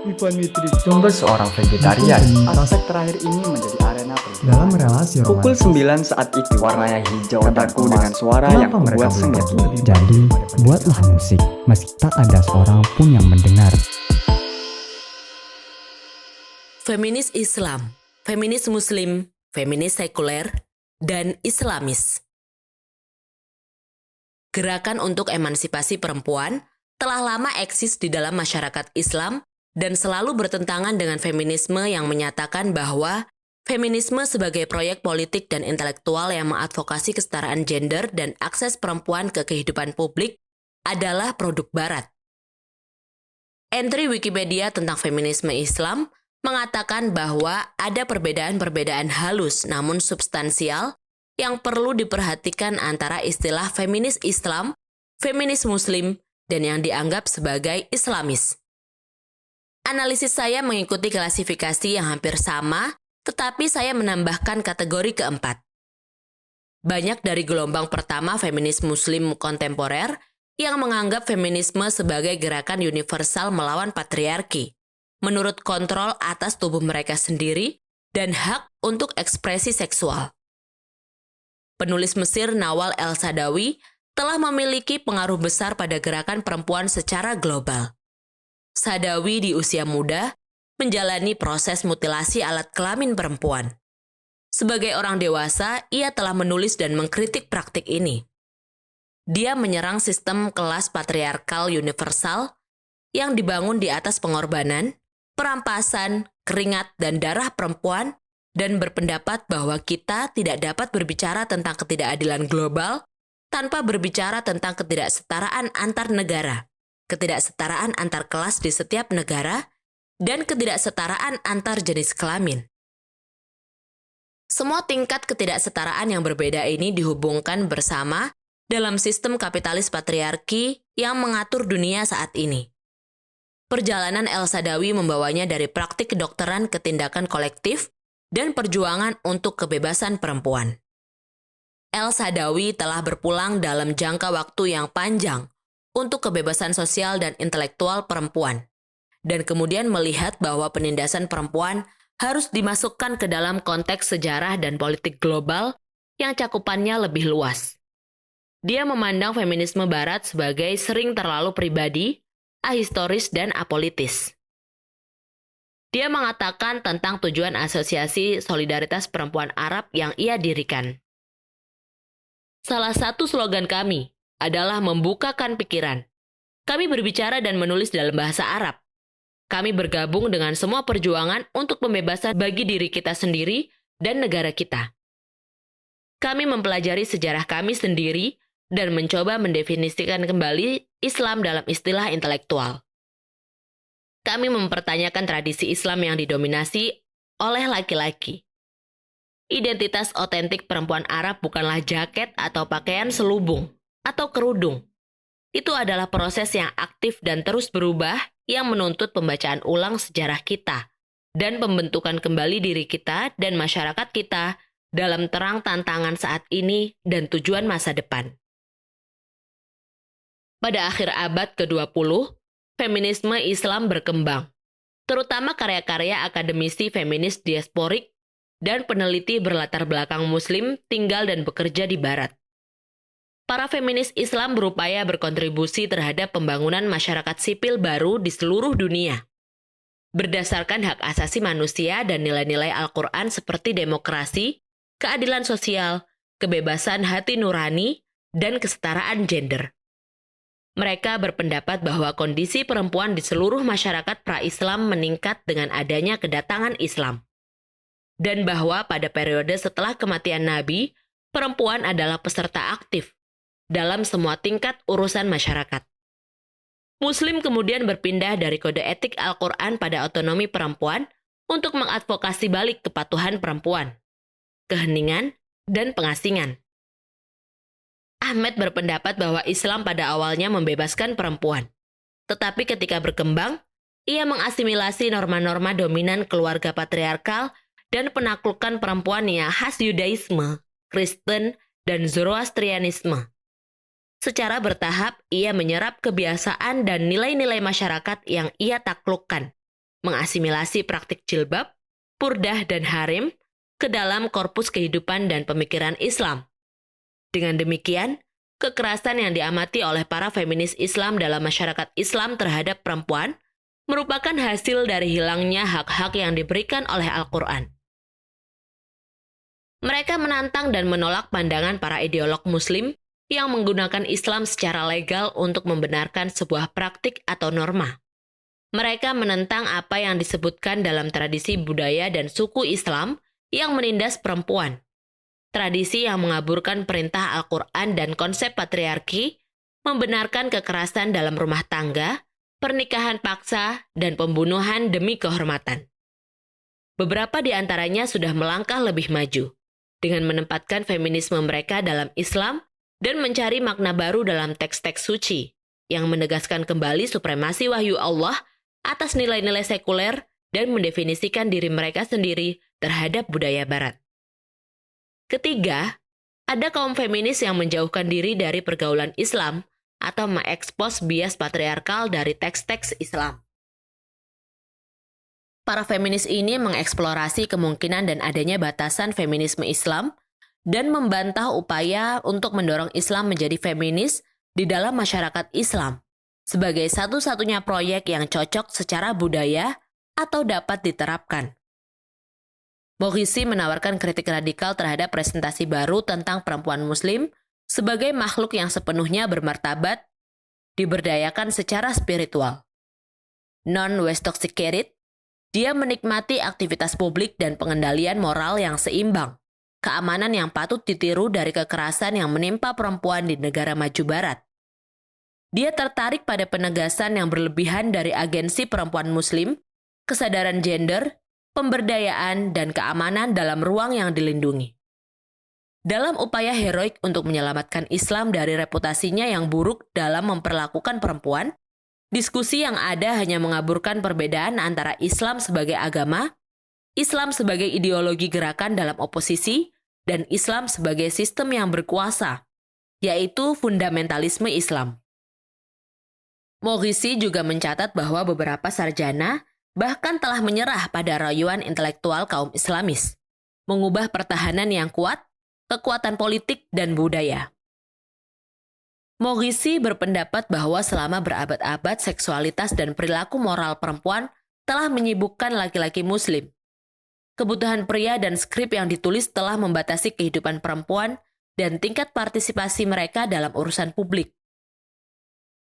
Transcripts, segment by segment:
Ivan Mitri. Sumber seorang vegetarian. Aspek terakhir ini menjadi arena perjuangan. Dalam relasi Pukul romantis, 9 saat itu, Warnanya hijau dan kataku emas. dengan suara yang kenapa mereka membuat belum sengit. jatuh? Jadi, buatlah musik, meski tak ada seorang pun yang mendengar. Feminis Islam, feminis Muslim, feminis sekuler, dan Islamis. Gerakan untuk emansipasi perempuan telah lama eksis di dalam masyarakat Islam dan selalu bertentangan dengan feminisme yang menyatakan bahwa feminisme sebagai proyek politik dan intelektual yang mengadvokasi kesetaraan gender dan akses perempuan ke kehidupan publik adalah produk Barat. Entry Wikipedia tentang feminisme Islam mengatakan bahwa ada perbedaan-perbedaan halus namun substansial yang perlu diperhatikan antara istilah feminis Islam, feminis Muslim, dan yang dianggap sebagai Islamis. Analisis saya mengikuti klasifikasi yang hampir sama, tetapi saya menambahkan kategori keempat. Banyak dari gelombang pertama feminis Muslim kontemporer yang menganggap feminisme sebagai gerakan universal melawan patriarki, menurut kontrol atas tubuh mereka sendiri dan hak untuk ekspresi seksual. Penulis Mesir Nawal El-Saadawi telah memiliki pengaruh besar pada gerakan perempuan secara global. Saadawi di usia muda menjalani proses mutilasi alat kelamin perempuan. Sebagai orang dewasa, ia telah menulis dan mengkritik praktik ini. Dia menyerang sistem kelas patriarkal universal yang dibangun di atas pengorbanan, perampasan, keringat, dan darah perempuan, dan berpendapat bahwa kita tidak dapat berbicara tentang ketidakadilan global tanpa berbicara tentang ketidaksetaraan antar negara, ketidaksetaraan antar kelas di setiap negara, dan ketidaksetaraan antar jenis kelamin. Semua tingkat ketidaksetaraan yang berbeda ini dihubungkan bersama dalam sistem kapitalis patriarki yang mengatur dunia saat ini. Perjalanan El-Saadawi membawanya dari praktik kedokteran ke tindakan kolektif dan perjuangan untuk kebebasan perempuan. El-Saadawi telah berpulang dalam jangka waktu yang panjang untuk kebebasan sosial dan intelektual perempuan, dan kemudian melihat bahwa penindasan perempuan harus dimasukkan ke dalam konteks sejarah dan politik global yang cakupannya lebih luas. Dia memandang feminisme Barat sebagai sering terlalu pribadi, ahistoris, dan apolitis. Dia mengatakan tentang tujuan Asosiasi Solidaritas Perempuan Arab yang ia dirikan. Salah satu slogan kami adalah membukakan pikiran. Kami berbicara dan menulis dalam bahasa Arab. Kami bergabung dengan semua perjuangan untuk pembebasan bagi diri kita sendiri dan negara kita. Kami mempelajari sejarah kami sendiri dan mencoba mendefinisikan kembali Islam dalam istilah intelektual. Kami mempertanyakan tradisi Islam yang didominasi oleh laki-laki. Identitas otentik perempuan Arab bukanlah jaket atau pakaian selubung atau kerudung. Itu adalah proses yang aktif dan terus berubah yang menuntut pembacaan ulang sejarah kita dan pembentukan kembali diri kita dan masyarakat kita dalam terang tantangan saat ini dan tujuan masa depan. Pada akhir abad ke-20, feminisme Islam berkembang, terutama karya-karya akademisi feminis diasporik dan peneliti berlatar belakang Muslim tinggal dan bekerja di Barat. Para feminis Islam berupaya berkontribusi terhadap pembangunan masyarakat sipil baru di seluruh dunia, berdasarkan hak asasi manusia dan nilai-nilai Al-Quran seperti demokrasi, keadilan sosial, kebebasan hati nurani, dan kesetaraan gender. Mereka berpendapat bahwa kondisi perempuan di seluruh masyarakat pra-Islam meningkat dengan adanya kedatangan Islam. Dan bahwa pada periode setelah kematian Nabi, perempuan adalah peserta aktif dalam semua tingkat urusan masyarakat. Muslim kemudian berpindah dari kode etik Al-Quran pada otonomi perempuan untuk mengadvokasi balik kepatuhan perempuan, keheningan, dan pengasingan. Ahmed berpendapat bahwa Islam pada awalnya membebaskan perempuan. Tetapi ketika berkembang, ia mengasimilasi norma-norma dominan keluarga patriarkal dan penaklukan perempuan yang khas Yudaisme, Kristen, dan Zoroastrianisme. Secara bertahap, ia menyerap kebiasaan dan nilai-nilai masyarakat yang ia taklukkan, mengasimilasi praktik jilbab, purdah, dan harem ke dalam korpus kehidupan dan pemikiran Islam. Dengan demikian, kekerasan yang diamati oleh para feminis Islam dalam masyarakat Islam terhadap perempuan merupakan hasil dari hilangnya hak-hak yang diberikan oleh Al-Quran. Mereka menantang dan menolak pandangan para ideolog Muslim yang menggunakan Islam secara legal untuk membenarkan sebuah praktik atau norma. Mereka menentang apa yang disebutkan dalam tradisi budaya dan suku Islam yang menindas perempuan. Tradisi yang mengaburkan perintah Al-Quran dan konsep patriarki, membenarkan kekerasan dalam rumah tangga, pernikahan paksa, dan pembunuhan demi kehormatan. Beberapa di antaranya sudah melangkah lebih maju, dengan menempatkan feminisme mereka dalam Islam dan mencari makna baru dalam teks-teks suci, yang menegaskan kembali supremasi wahyu Allah atas nilai-nilai sekuler dan mendefinisikan diri mereka sendiri terhadap budaya Barat. Ketiga, ada kaum feminis yang menjauhkan diri dari pergaulan Islam atau mengekspos bias patriarkal dari teks-teks Islam. Para feminis ini mengeksplorasi kemungkinan dan adanya batasan feminisme Islam dan membantah upaya untuk mendorong Islam menjadi feminis di dalam masyarakat Islam sebagai satu-satunya proyek yang cocok secara budaya atau dapat diterapkan. Morrissey menawarkan kritik radikal terhadap presentasi baru tentang perempuan Muslim sebagai makhluk yang sepenuhnya bermartabat, diberdayakan secara spiritual. Non-Westoxicated, dia menikmati aktivitas publik dan pengendalian moral yang seimbang, keamanan yang patut ditiru dari kekerasan yang menimpa perempuan di negara maju Barat. Dia tertarik pada penegasan yang berlebihan dari agensi perempuan Muslim, kesadaran gender, pemberdayaan, dan keamanan dalam ruang yang dilindungi. Dalam upaya heroik untuk menyelamatkan Islam dari reputasinya yang buruk dalam memperlakukan perempuan, diskusi yang ada hanya mengaburkan perbedaan antara Islam sebagai agama, Islam sebagai ideologi gerakan dalam oposisi, dan Islam sebagai sistem yang berkuasa, yaitu fundamentalisme Islam. Morrissey juga mencatat bahwa beberapa sarjana bahkan telah menyerah pada rayuan intelektual kaum Islamis, mengubah pertahanan yang kuat, kekuatan politik, dan budaya. Morrissey berpendapat bahwa selama berabad-abad seksualitas dan perilaku moral perempuan telah menyibukkan laki-laki Muslim. Kebutuhan pria dan skrip yang ditulis telah membatasi kehidupan perempuan dan tingkat partisipasi mereka dalam urusan publik.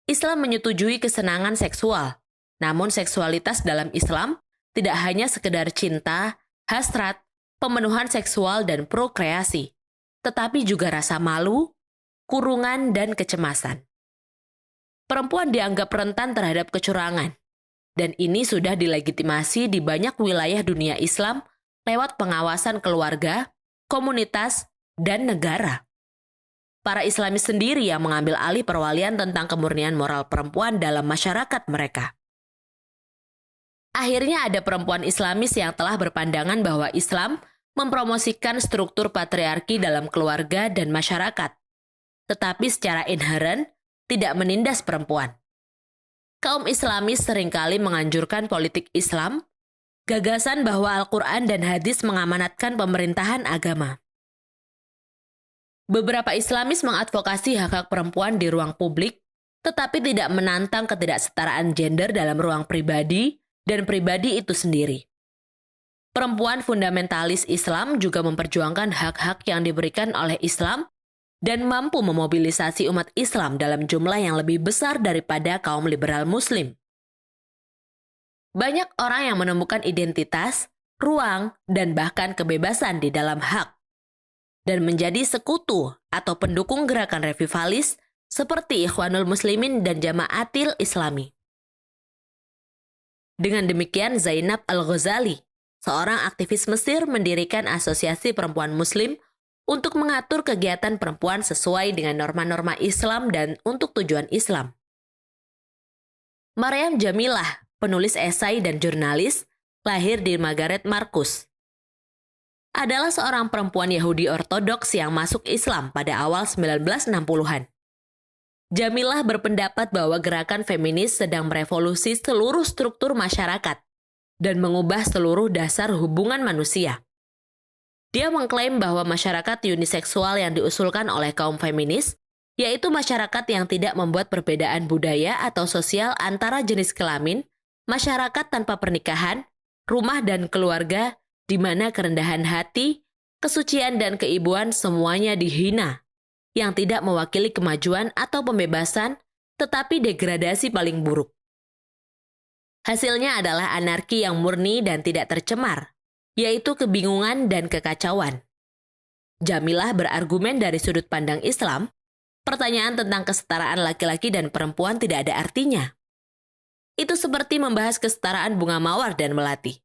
Islam menyetujui kesenangan seksual, namun seksualitas dalam Islam tidak hanya sekedar cinta, hasrat, pemenuhan seksual, dan prokreasi, tetapi juga rasa malu, kurungan, dan kecemasan. Perempuan dianggap rentan terhadap kecurangan, dan ini sudah dilegitimasi di banyak wilayah dunia Islam lewat pengawasan keluarga, komunitas, dan negara. Para Islamis sendiri yang mengambil alih perwalian tentang kemurnian moral perempuan dalam masyarakat mereka. Akhirnya ada perempuan Islamis yang telah berpandangan bahwa Islam mempromosikan struktur patriarki dalam keluarga dan masyarakat, tetapi secara inheren tidak menindas perempuan. Kaum Islamis seringkali menganjurkan politik Islam, gagasan bahwa Al-Quran dan hadis mengamanatkan pemerintahan agama. Beberapa Islamis mengadvokasi hak-hak perempuan di ruang publik, tetapi tidak menantang ketidaksetaraan gender dalam ruang pribadi dan pribadi itu sendiri. Perempuan fundamentalis Islam juga memperjuangkan hak-hak yang diberikan oleh Islam dan mampu memobilisasi umat Islam dalam jumlah yang lebih besar daripada kaum liberal Muslim. Banyak orang yang menemukan identitas, ruang, dan bahkan kebebasan di dalam hak, dan menjadi sekutu atau pendukung gerakan revivalis seperti Ikhwanul Muslimin dan Jamaatil Islami. Dengan demikian, Zainab Al-Ghazali, seorang aktivis Mesir, mendirikan Asosiasi Perempuan Muslim untuk mengatur kegiatan perempuan sesuai dengan norma-norma Islam dan untuk tujuan Islam. Maryam Jamilah, penulis esai dan jurnalis, lahir di Margaret Marcus, adalah seorang perempuan Yahudi Ortodoks yang masuk Islam pada awal 1960-an. Jamilah berpendapat bahwa gerakan feminis sedang merevolusi seluruh struktur masyarakat, dan mengubah seluruh dasar hubungan manusia. Dia mengklaim bahwa masyarakat uniseksual yang diusulkan oleh kaum feminis, yaitu masyarakat yang tidak membuat perbedaan budaya atau sosial antara jenis kelamin, masyarakat tanpa pernikahan, rumah dan keluarga, di mana kerendahan hati, kesucian dan keibuan semuanya dihina, yang tidak mewakili kemajuan atau pembebasan, tetapi degradasi paling buruk. Hasilnya adalah anarki yang murni dan tidak tercemar, yaitu kebingungan dan kekacauan. Jamilah berargumen dari sudut pandang Islam, pertanyaan tentang kesetaraan laki-laki dan perempuan tidak ada artinya. Itu seperti membahas kesetaraan bunga mawar dan melati.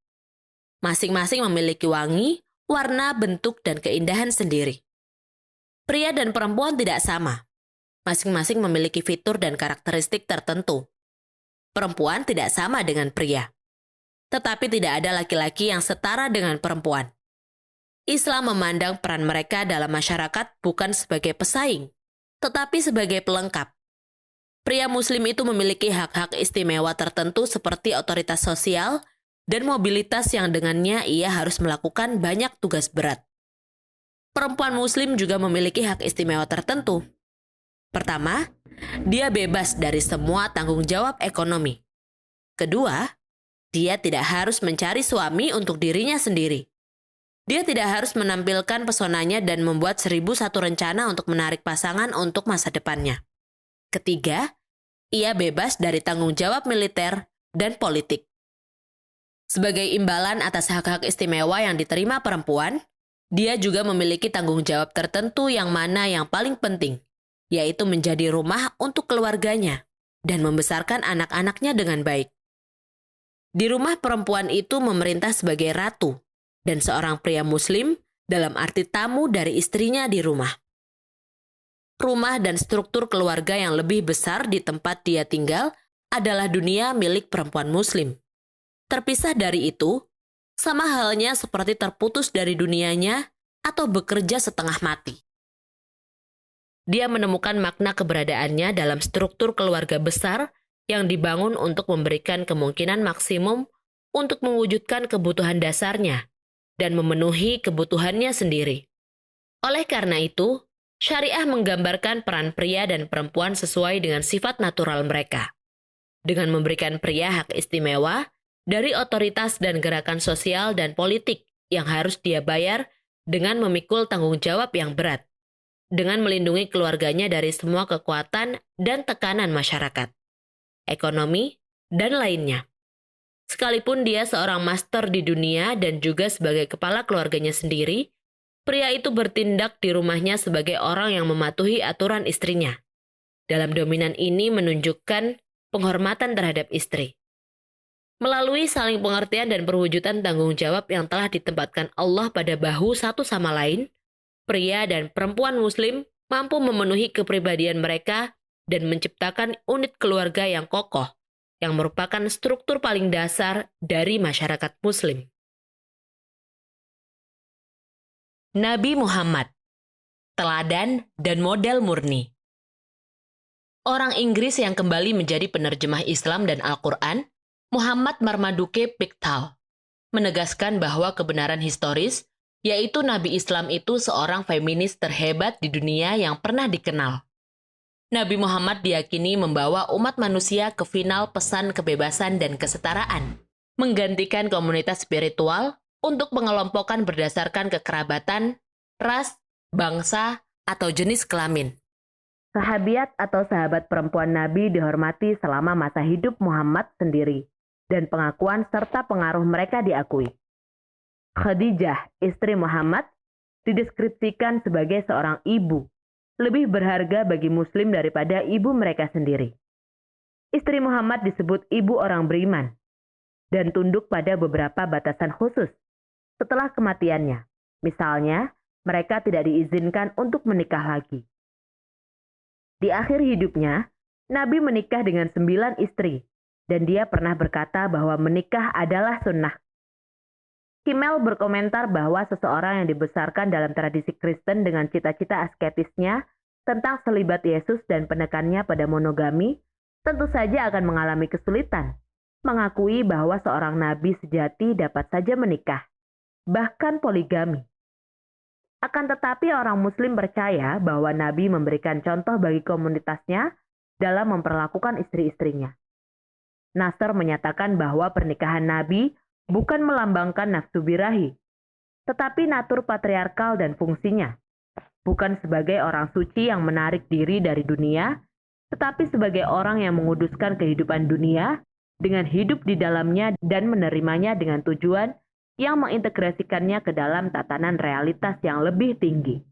Masing-masing memiliki wangi, warna, bentuk, dan keindahan sendiri. Pria dan perempuan tidak sama. Masing-masing memiliki fitur dan karakteristik tertentu. Perempuan tidak sama dengan pria. Tetapi tidak ada laki-laki yang setara dengan perempuan. Islam memandang peran mereka dalam masyarakat bukan sebagai pesaing, tetapi sebagai pelengkap. Pria Muslim itu memiliki hak-hak istimewa tertentu seperti otoritas sosial dan mobilitas yang dengannya ia harus melakukan banyak tugas berat. Perempuan Muslim juga memiliki hak istimewa tertentu. Pertama, dia bebas dari semua tanggung jawab ekonomi. Kedua, dia tidak harus mencari suami untuk dirinya sendiri. Dia tidak harus menampilkan pesonanya dan membuat 1001 rencana untuk menarik pasangan untuk masa depannya. Ketiga, ia bebas dari tanggung jawab militer dan politik. Sebagai imbalan atas hak-hak istimewa yang diterima perempuan, dia juga memiliki tanggung jawab tertentu yang mana yang paling penting, yaitu menjadi rumah untuk keluarganya dan membesarkan anak-anaknya dengan baik. Di rumah perempuan itu memerintah sebagai ratu dan seorang pria Muslim dalam arti tamu dari istrinya di rumah. Rumah dan struktur keluarga yang lebih besar di tempat dia tinggal adalah dunia milik perempuan Muslim. Terpisah dari itu, sama halnya seperti terputus dari dunianya atau bekerja setengah mati. Dia menemukan makna keberadaannya dalam struktur keluarga besar yang dibangun untuk memberikan kemungkinan maksimum untuk mewujudkan kebutuhan dasarnya dan memenuhi kebutuhannya sendiri. Oleh karena itu, syariah menggambarkan peran pria dan perempuan sesuai dengan sifat natural mereka, dengan memberikan pria hak istimewa dari otoritas dan gerakan sosial dan politik yang harus dia bayar dengan memikul tanggung jawab yang berat, dengan melindungi keluarganya dari semua kekuatan dan tekanan masyarakat, ekonomi, dan lainnya. Sekalipun dia seorang master di dunia dan juga sebagai kepala keluarganya sendiri, pria itu bertindak di rumahnya sebagai orang yang mematuhi aturan istrinya. Dalam dominan ini menunjukkan penghormatan terhadap istri. Melalui saling pengertian dan perwujudan tanggung jawab yang telah ditempatkan Allah pada bahu satu sama lain, pria dan perempuan Muslim mampu memenuhi kepribadian mereka dan menciptakan unit keluarga yang kokoh, yang merupakan struktur paling dasar dari masyarakat Muslim. Nabi Muhammad, teladan dan model murni. Orang Inggris yang kembali menjadi penerjemah Islam dan Al-Quran, Muhammad Marmaduke Pickthall, menegaskan bahwa kebenaran historis, yaitu Nabi Islam itu seorang feminis terhebat di dunia yang pernah dikenal. Nabi Muhammad diyakini membawa umat manusia ke final pesan kebebasan dan kesetaraan, menggantikan komunitas spiritual untuk mengelompokkan berdasarkan kekerabatan, ras, bangsa, atau jenis kelamin. Sahabiat atau sahabat perempuan Nabi dihormati selama masa hidup Muhammad sendiri, dan pengakuan serta pengaruh mereka diakui. Khadijah, istri Muhammad, dideskripsikan sebagai seorang ibu, lebih berharga bagi Muslim daripada ibu mereka sendiri. Istri Muhammad disebut ibu orang beriman, dan tunduk pada beberapa batasan khusus. Setelah kematiannya, misalnya, mereka tidak diizinkan untuk menikah lagi. Di akhir hidupnya, Nabi menikah dengan 9 istri, dan dia pernah berkata bahwa menikah adalah sunnah. Kimmel berkomentar bahwa seseorang yang dibesarkan dalam tradisi Kristen dengan cita-cita asketisnya tentang selibat Yesus dan penekannya pada monogami, tentu saja akan mengalami kesulitan mengakui bahwa seorang nabi sejati dapat saja menikah, bahkan poligami. Akan tetapi orang Muslim percaya bahwa Nabi memberikan contoh bagi komunitasnya dalam memperlakukan istri-istrinya. Nasr menyatakan bahwa pernikahan Nabi bukan melambangkan nafsu birahi, tetapi natur patriarkal dan fungsinya. Bukan sebagai orang suci yang menarik diri dari dunia, tetapi sebagai orang yang menguduskan kehidupan dunia dengan hidup di dalamnya dan menerimanya dengan tujuan yang mengintegrasikannya ke dalam tatanan realitas yang lebih tinggi.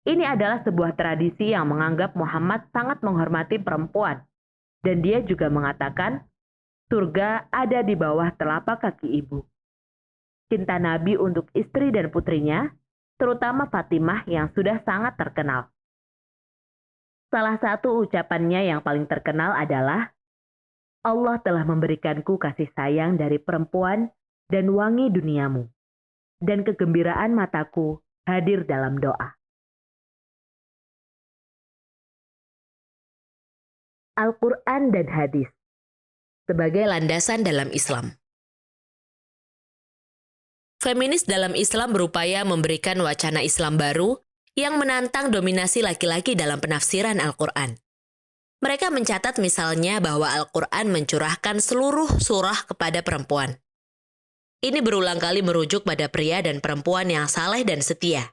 Ini adalah sebuah tradisi yang menganggap Muhammad sangat menghormati perempuan, dan dia juga mengatakan, surga ada di bawah telapak kaki ibu. Cinta Nabi untuk istri dan putrinya, terutama Fatimah yang sudah sangat terkenal. Salah satu ucapannya yang paling terkenal adalah, Allah telah memberikanku kasih sayang dari perempuan dan wangi duniamu, dan kegembiraan mataku hadir dalam doa. Al-Quran dan hadis sebagai landasan dalam Islam. Feminis dalam Islam berupaya memberikan wacana Islam baru yang menantang dominasi laki-laki dalam penafsiran Al-Quran. Mereka mencatat misalnya bahwa Al-Quran mencurahkan seluruh surah kepada perempuan. Ini berulang kali merujuk pada pria dan perempuan yang saleh dan setia,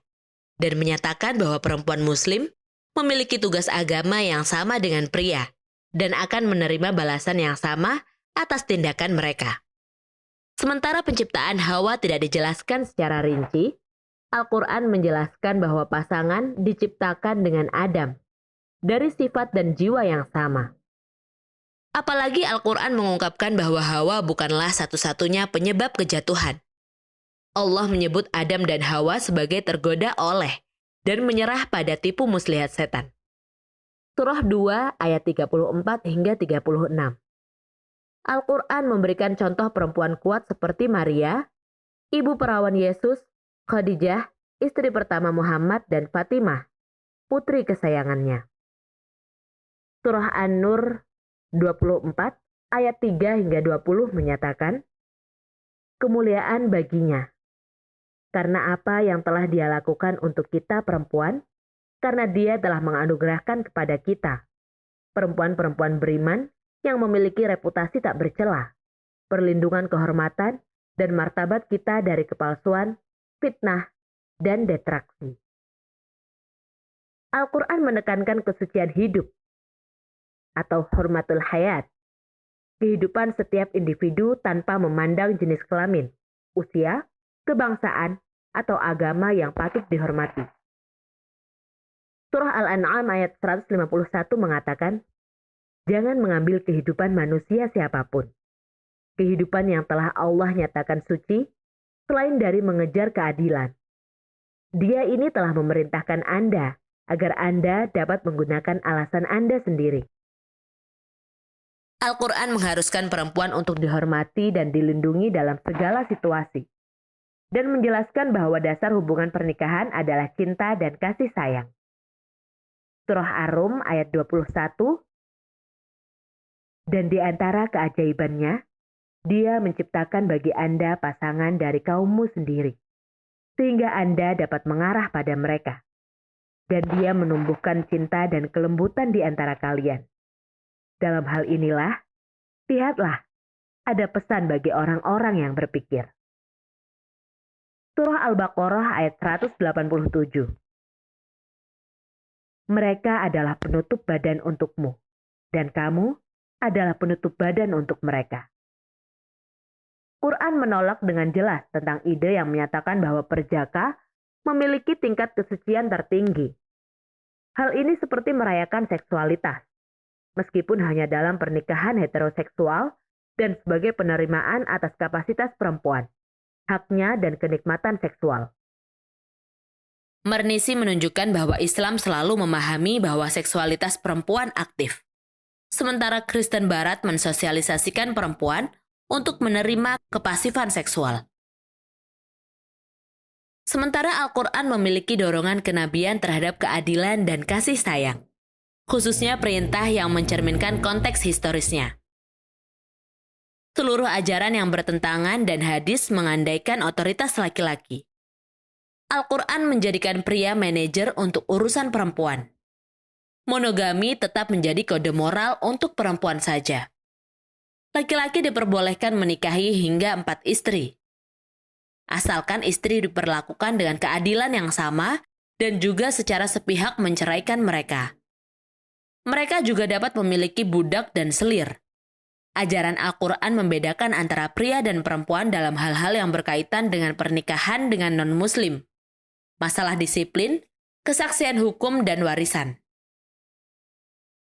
dan menyatakan bahwa perempuan Muslim memiliki tugas agama yang sama dengan pria, dan akan menerima balasan yang sama atas tindakan mereka. Sementara penciptaan Hawa tidak dijelaskan secara rinci, Al-Quran menjelaskan bahwa pasangan diciptakan dengan Adam, dari sifat dan jiwa yang sama. Apalagi Al-Quran mengungkapkan bahwa Hawa bukanlah satu-satunya penyebab kejatuhan. Allah menyebut Adam dan Hawa sebagai tergoda oleh dan menyerah pada tipu muslihat setan. Surah 2 ayat 34 hingga 36. Al-Quran memberikan contoh perempuan kuat seperti Maria, ibu perawan Yesus, Khadijah, istri pertama Muhammad, dan Fatimah, putri kesayangannya. Surah An-Nur 24 ayat 3 hingga 20 menyatakan, kemuliaan baginya, karena apa yang telah dia lakukan untuk kita perempuan, karena dia telah menganugerahkan kepada kita, perempuan-perempuan beriman yang memiliki reputasi tak bercela, perlindungan kehormatan, dan martabat kita dari kepalsuan, fitnah, dan detraksi. Al-Quran menekankan kesucian hidup, atau hormatul hayat, kehidupan setiap individu tanpa memandang jenis kelamin, usia, kebangsaan, atau agama yang patut dihormati. Surah Al-An'am ayat 151 mengatakan, jangan mengambil kehidupan manusia siapapun. Kehidupan yang telah Allah nyatakan suci, selain dari mengejar keadilan. Dia ini telah memerintahkan Anda, agar Anda dapat menggunakan alasan Anda sendiri. Al-Quran mengharuskan perempuan untuk dihormati dan dilindungi dalam segala situasi, dan menjelaskan bahwa dasar hubungan pernikahan adalah cinta dan kasih sayang. Surah Ar-Rum ayat 21, dan di antara keajaibannya, dia menciptakan bagi Anda pasangan dari kaummu sendiri, sehingga Anda dapat mengarah pada mereka. Dan dia menumbuhkan cinta dan kelembutan di antara kalian. Dalam hal inilah, lihatlah, ada pesan bagi orang-orang yang berpikir. Surah Al-Baqarah ayat 187. Mereka adalah penutup badan untukmu, dan kamu adalah penutup badan untuk mereka. Quran menolak dengan jelas tentang ide yang menyatakan bahwa perjaka memiliki tingkat kesucian tertinggi. Hal ini seperti merayakan seksualitas, meskipun hanya dalam pernikahan heteroseksual dan sebagai penerimaan atas kapasitas perempuan, haknya dan kenikmatan seksual. Marnisi menunjukkan bahwa Islam selalu memahami bahwa seksualitas perempuan aktif, sementara Kristen Barat mensosialisasikan perempuan untuk menerima kepasifan seksual. Sementara Al-Quran memiliki dorongan kenabian terhadap keadilan dan kasih sayang, khususnya perintah yang mencerminkan konteks historisnya. Seluruh ajaran yang bertentangan dan hadis mengandaikan otoritas laki-laki. Al-Quran menjadikan pria manajer untuk urusan perempuan. Monogami tetap menjadi kode moral untuk perempuan saja. Laki-laki diperbolehkan menikahi hingga 4 istri. Asalkan istri diperlakukan dengan keadilan yang sama dan juga secara sepihak menceraikan mereka. Mereka juga dapat memiliki budak dan selir. Ajaran Al-Quran membedakan antara pria dan perempuan dalam hal-hal yang berkaitan dengan pernikahan dengan non-muslim, masalah disiplin, kesaksian hukum, dan warisan.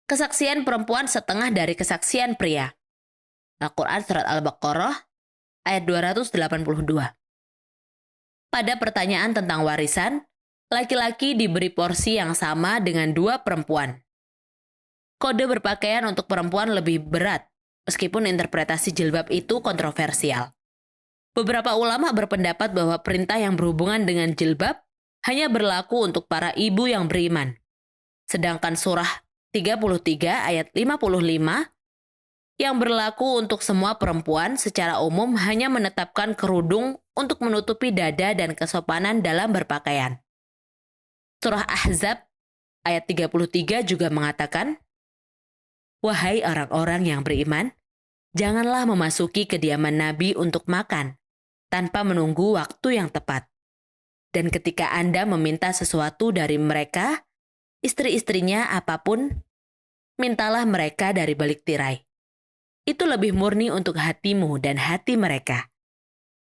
Kesaksian perempuan setengah dari kesaksian pria. Al-Quran Surat Al-Baqarah ayat 282. Pada pertanyaan tentang warisan, laki-laki diberi porsi yang sama dengan 2 perempuan. Kode berpakaian untuk perempuan lebih berat, meskipun interpretasi jilbab itu kontroversial. Beberapa ulama berpendapat bahwa perintah yang berhubungan dengan jilbab hanya berlaku untuk para ibu yang beriman. Sedangkan surah 33 ayat 55 yang berlaku untuk semua perempuan secara umum hanya menetapkan kerudung untuk menutupi dada dan kesopanan dalam berpakaian. Surah Ahzab ayat 33 juga mengatakan, "Wahai orang-orang yang beriman, janganlah memasuki kediaman Nabi untuk makan tanpa menunggu waktu yang tepat. Dan ketika Anda meminta sesuatu dari mereka, istri-istrinya apapun, mintalah mereka dari balik tirai. Itu lebih murni untuk hatimu dan hati mereka.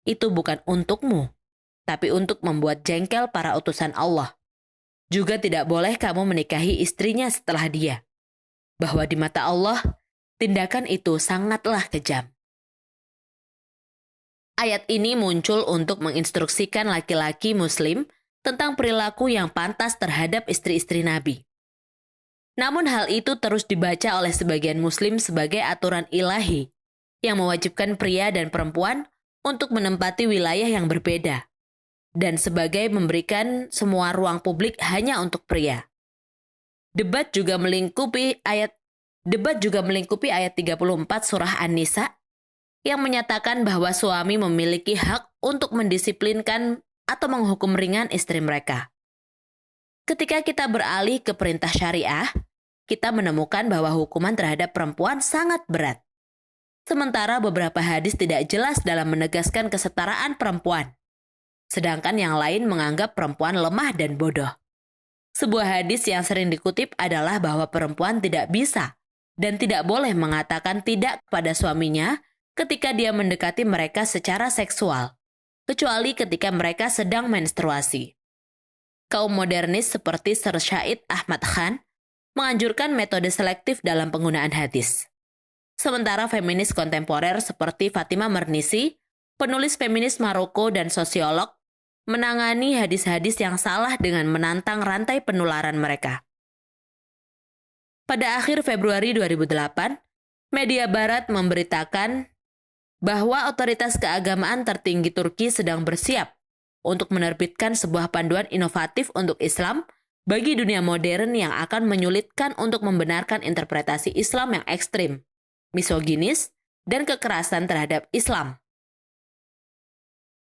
Itu bukan untukmu, tapi untuk membuat jengkel para utusan Allah. Juga tidak boleh kamu menikahi istrinya setelah dia. Bahwa di mata Allah, tindakan itu sangatlah kejam." Ayat ini muncul untuk menginstruksikan laki-laki muslim tentang perilaku yang pantas terhadap istri-istri Nabi. Namun hal itu terus dibaca oleh sebagian muslim sebagai aturan ilahi yang mewajibkan pria dan perempuan untuk menempati wilayah yang berbeda dan sebagai memberikan semua ruang publik hanya untuk pria. Debat juga melingkupi ayat 34 surah An-Nisa yang menyatakan bahwa suami memiliki hak untuk mendisiplinkan atau menghukum ringan istri mereka. Ketika kita beralih ke perintah syariah, kita menemukan bahwa hukuman terhadap perempuan sangat berat. Sementara beberapa hadis tidak jelas dalam menegaskan kesetaraan perempuan. Sedangkan yang lain menganggap perempuan lemah dan bodoh. Sebuah hadis yang sering dikutip adalah bahwa perempuan tidak bisa dan tidak boleh mengatakan tidak kepada suaminya ketika dia mendekati mereka secara seksual, kecuali ketika mereka sedang menstruasi. Kaum modernis seperti Sir Syahid Ahmad Khan menganjurkan metode selektif dalam penggunaan hadis. Sementara feminis kontemporer seperti Fatima Mernissi, penulis feminis Maroko dan sosiolog, menangani hadis-hadis yang salah dengan menantang rantai penularan mereka. Pada akhir Februari 2008, media barat memberitakan bahwa otoritas keagamaan tertinggi Turki sedang bersiap untuk menerbitkan sebuah panduan inovatif untuk Islam bagi dunia modern yang akan menyulitkan untuk membenarkan interpretasi Islam yang ekstrim, misoginis, dan kekerasan terhadap Islam.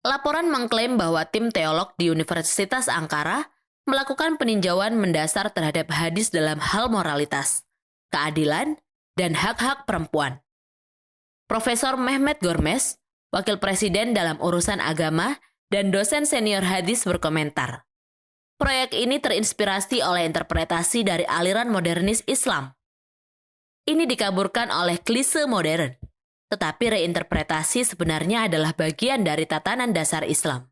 Laporan mengklaim bahwa tim teolog di Universitas Ankara melakukan peninjauan mendasar terhadap hadis dalam hal moralitas, keadilan, dan hak-hak perempuan. Profesor Mehmet Gormes, wakil presiden dalam urusan agama dan dosen senior hadis berkomentar, proyek ini terinspirasi oleh interpretasi dari aliran modernis Islam. Ini dikaburkan oleh klise modern, tetapi reinterpretasi sebenarnya adalah bagian dari tatanan dasar Islam.